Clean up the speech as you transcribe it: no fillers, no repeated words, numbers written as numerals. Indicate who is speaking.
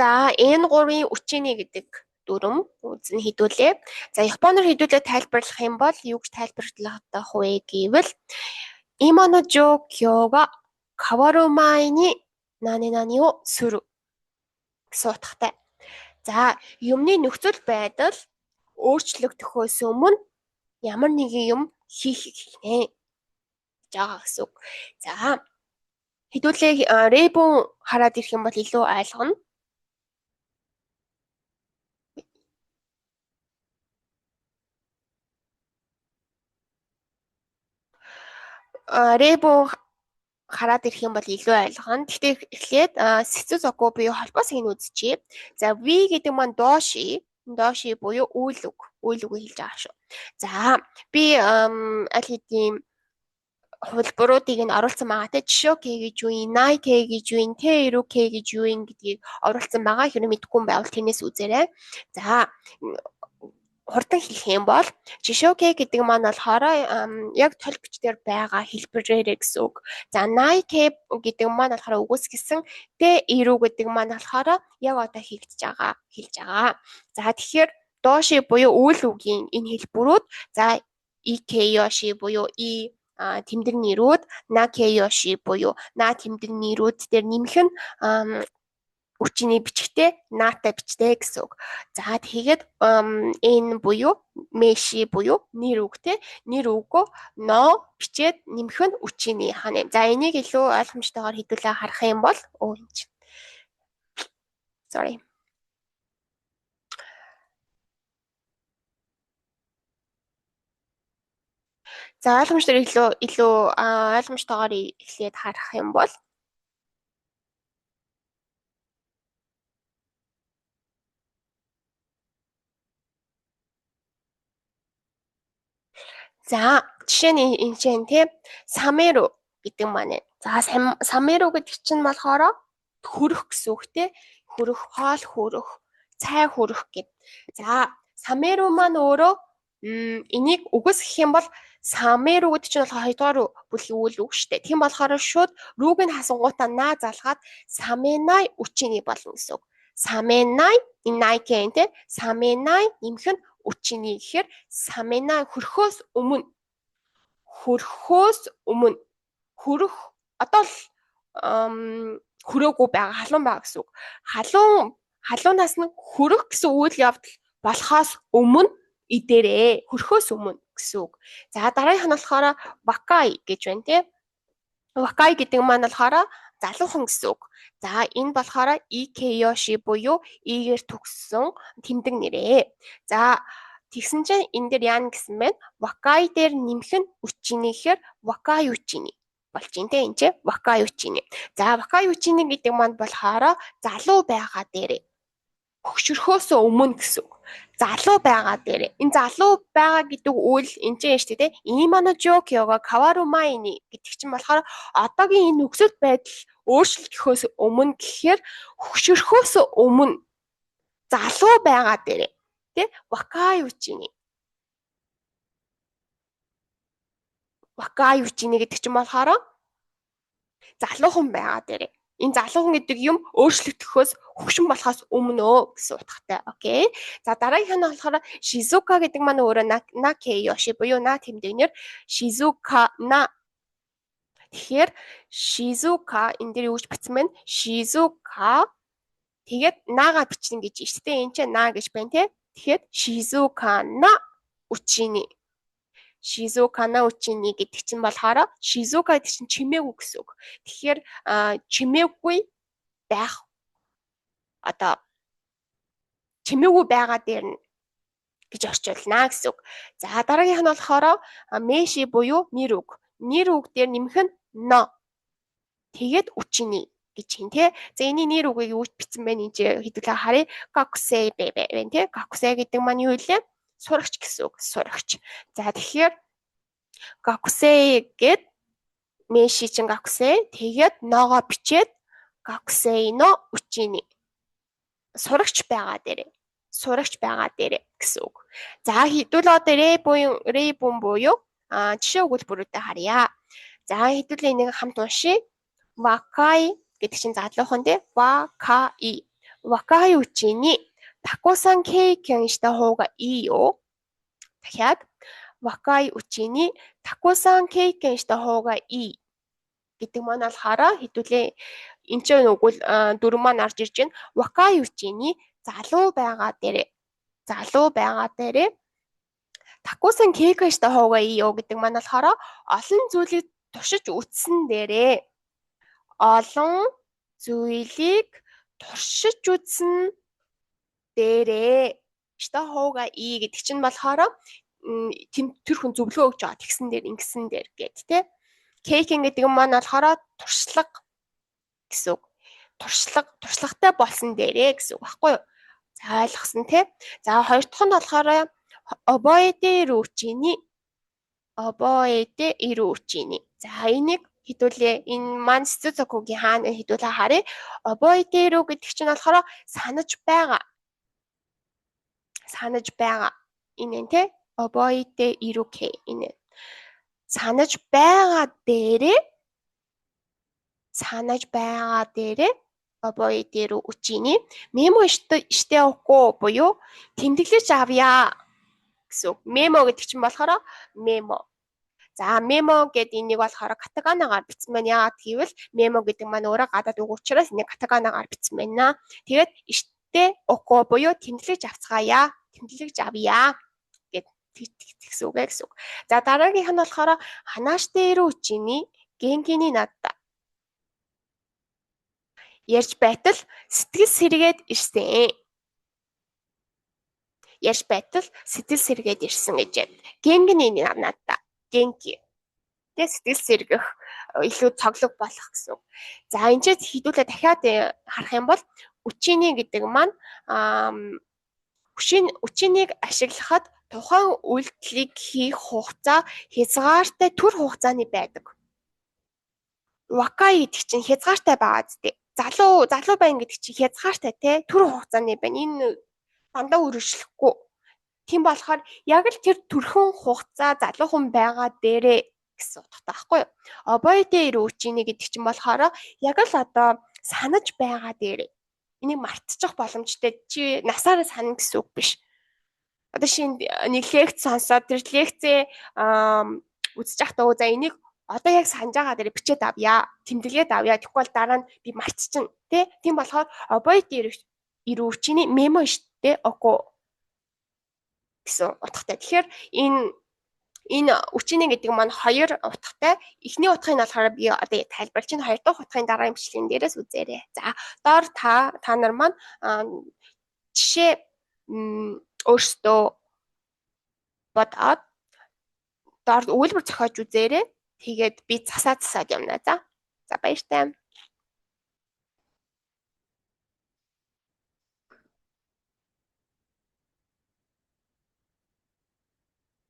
Speaker 1: За энэ гурвын үчиний гэдэг дүрм үзэн хэдүүлээ. За японоор хэдүүлээ тайлбарлах юм бол юу гэж тайлбарлах вэ гэвэл имано жокёга кавару前に何々をするгэсэн утгатай. За юмны нөхцөл байдал өөрчлөгдөхөөс өмнө ямар нэгэн юм хийх гинэ гэж байгаа гэсэн үг. За хэдүүлээ ребун хараад ирэх юм бол илүү ойлгоно. Ребун хараад ирэх юм бол илүү ойлгоно. Гэхдээ эхлээд сэцүзоку буюу холбоосыг нь үзчихье. За V гэдэг маань доши буюу үйл үг хэлж байгаа шүү. За би аль хэдийн хувилбаруудыг нь оруулсан байгаа те. Жишоке гэж юу юм, найке гэж юу юм, тэруке гэж юу юм гэдгийг оруулсан байгаа. Хэрэг мэдэхгүй юм байвал тэрнээс үзээрэй. За хурдан хэлэх юм бол жишоке гэдэг маань болохоор яг тол хүч дээр байгаа хэлбэрээр гэсэн үг. За найке гэдэг маань болохоор үгүйсгэсэн тэру гэдэг маань болохоор яг одоо хийгдэж байгаа хэлж байгаа. За тэгэхээр доши буюу үйл үгийн энэ хэлбэрүүд за икеёши буюу тэмдэг нэрүүд, накеёши буюу на тэмдэг нэрүүд дээр нэмэх нь үчиний бичгтээ наатай бичтэй гэсэн үг. За тэгээд энэ буюу меши буюу нэр үгтэй нэр үгөө но бичээд нэмэх нь үчиний хана. За энийг илүү ойлгомжтойгоор хэдүүлээ харах юм бол sorry. За ойлгомжтой илүү ойлгомжтойгоор эхлээд харах юм бол за жишээ нь энэ чинь тийм самеру гэдэг маань. За самеру гэдэг чинь болохоор хөрөх гэсэн үг тийм хөрөх, хоол хөрөх, цай хөрөх гэд. За самеру маань өөрөө энийг үгүйсгэх юм бол самеру гэдэг чинь болохоор хоёрдугаар бүлгийн үйл үг шүү дээ. Тийм болохоор шууд рүүг нь хасангуудаа наа залгаад саменай үчиний болно гэсэн үг. Саменай инайкен тийм саменай нэмэх нь үчиний гэхээр самена хөрхөөс өмнө хөрөх одоо л хөрөөгүй байгаа халуун байгаа гэсэн үг. Халуунаас нь хөрөх гэсэн үйл явдал болохоос өмнө идэрээ хөрхөөс өмнө гэсэн үг. За дараагийнх нь болохоор вакай гэж байна тийм. Вакай гэдэг маань болохоор залуухан гэсэн үг. За энэ болохоор икеёши буюу игээр төгссөн тэмдэг нэрээ. За тэгсэн чинь энэ дээр яана гэсэн мэн вакай дээр нэмэх нь үчиний гэхээр вакай үчиний болж юм те энэ ч вакай үчиний. За вакай үчиний гэдэг маань болохоор залуу байгаа дээрээ хөгшөрхөөс өмнө гэсэн үг. Залуу байгаа дээрээ. Энэ залуу байгаа гэдэг үйл энэ ч юм шүү дээ. Имано жокёга кавару前にгэдэг чинь болохоор одоогийн энэ нөхцөл байдал өөрчлөгдөхөөс өмнө гэхээр хөгшөрхөөс өмнө залуу байгаа дээрээ. Тэ вакай үчиний. Вакай үчиний гэдэг чинь болохоор залуухан байгаа дээрээ. Энэ залуухан гэдэг юм өөрчлөгдөхөөс хөгшин болохоос өмнө гэсэн утгатай. Окей. За дараагийнх нь болохоор шизука гэдэг маань өөрөө накеёши буюу на тэмдэгнэр шизука на. Тэгэхээр шизука энэ дээр юу гэж бичсэн бэ? Шизука тэгээд нага бичнэ гэж байна шүү дээ. Энд чинь на гэж байна те. Тэгэхээр шизука на үчиний. Шизука на үчиний гэдэг чинь болохоор шизука гэдэг чинь чимээгүй гэсэн үг. Тэгэхээр чимээгүй байх одоо чимээгүй байгаа дээр нь гэж орчуулна гэсэн үг. За дараагийнх нь болохоор меши буюу нэр үг. Нэр үг дээр нэмэх нь но. Тэгээд үчиний гэж юм те. За энэ нэр үгийг юу бичсэн бэ? Энд хэдүүлээ харъя. Гакусей бэбэ байна те. Гакусей гэдэг маань юу вэ? Сурагч гэсэн үг. Сурагч. За тэгэхээр гакусей гэд меши чин гакусей тэгээд ногоо бичээд гакусей но үчиний. Сурагч байгаа дээрээ гэсэн үг. За хэдүүлээ одоо рейбун буюу жишээ өгүүлбэрүүдэд харъя. За хэдүүлээ энийг хамт уншия. Вакай гэдэг чинь залуухан тий. Вакай. 若いうちにたくさん経験した方がいいよ. дахиад若いうちにたくさん経験した方がいいгэдэг маань болохоор хэдүүлээ энэ ч нүгэл дөрөв маань орж ирж байна. Wakай үчиний залуу байгаа дээрээ такусан кейкэж та хоогаа ий юу гэдэг маань болохоор олон зүйлийг туршиж үзсэн дээрээ олон зүйлийг туршиж үзсэн дээрээ та хоогаа ий гэдэг чинь болохоор тэр хүн зөвлөгөө өгч байгаа тэгсэн дээр ингэсэн дээр гэд тэ. Кейкинг гэдэг нь маань болохоор туршлага гэсэн үг. Туршлагатай болсон дээрээ гэсэн үг баггүй юу? За ойлгосон тий. За хоёр дахь нь болохоор обоэдэ рүүчини. За энийг хэдүүлээ энэ маань Сицуцокугийн хаана хэдүүлээ харъя. Обоэдэ рүү гэдэг чинь болохоор санаж байгаа. Энэ тий. Обоэдэ ируке энэ. Санаж байгаа дээрээ обоэдэ рүү үчини мемо штэ око буюу тэмдэглэж авъя гэсэн үг. Мемо гэдэг чинь болохоор мемо. За мемо гэдэг энийг болохоор катаганагаар бичсэн байна. Яагаад гэвэл мемо гэдэг маань өөрөө гадаад үг учраас энийг катаганагаар бичсэн байна. Тэгээд штэ око буюу тэмдэглэж авцгаая. Тэмдэглэж авъя гэд тэгсэн үг гэсэн үг. За дараагийнх нь болохоор ханааште рүү үчини генкини надта. Ярьж байтал сэтгэл сэргээд ирсэн. Гэж байна. Генгний надаа. Генки. Тэ сэтгэл сэргэх илүү цоглог болох гэсэн үг. За энэ ч хэдүүлээ дахиад харах юм бол үчиний гэдэг маань үчинийг ашиглахад тухайн үйлдэлийг хийх хугацаа хязгаартай төр хугацааны байдаг. Wakай гэдэг чинь хязгаартай байгаа зү. Залуу байна гэдэг чинь хязгаартай те төр хугацааны байна. Энэ дандаа үргэлжлэхгүй. Тийм болохоор яг л тэр төрхөн хугацаа залуухан байгаа дээрээ гэсэн утгатай байхгүй юу? Обоэдэ рүүчини гэдэг чинь болохоор яг л одоо санаж байгаа дээрээ. Энийг мартчих боломжтой. Чи насаараа сана гэсэн үг биш. Одоо шинэ нэг лекц сонсоод тэр лекцээ үзэж явахдаа за энийг одоо яг санаж байгаа дээр бичээд авъя. Тэмдэглээд авъя. Тэгэхгүй бол дараа нь би мартчихна. Тэ? Тийм болохоор обоэдэ ирүүчиний мемо штэ око гэсэн утгатай. Тэгэхээр энэ үчиний гэдэг маань хоёр утгатай. Эхний утгыг нь болохоор би одоо тайлбарлаж байна. Хоёр дахь утгын дараагийн бичлэгийн дээрээс үзээрэй. За доор та нар маань жишээ өөрсдөө бодоод доор өгүүлбэр зохиож үзээрэй. Тэгээд би засаад явна. За баяртай.